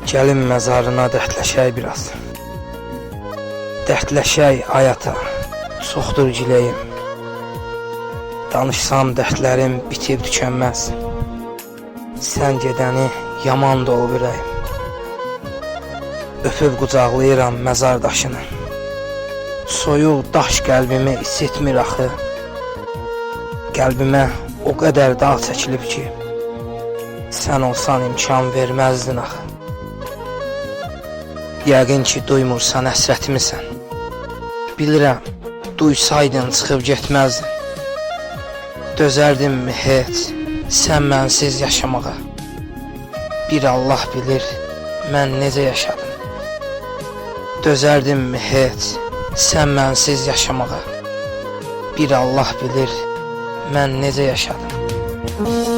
Gəlin məzarına dərdləşək biraz. Dərdləşək ayata, çoxdur giləyim. Danışsam dərdlərim bitib tükənməz. Sən gedəni yaman da olub ürəyim. Öpüb qucaqlayıram məzar daşını. Soyuq daş qəlbimi isitmir axı. Qəlbimə o qədər dağ çəkilib ki, sən olsan imkan verməzdin axı. Yəqin ki, duymursan həsrətimisən. Bilirəm, duysaydın çıxıb getməzdin. Dözərdinmi heç sən mənsiz yaşamağa? Bir Allah bilir, mən necə yaşadım. Dözərdinmi heç sən mənsiz yaşamağa? Bir Allah bilir, mən necə yaşadım.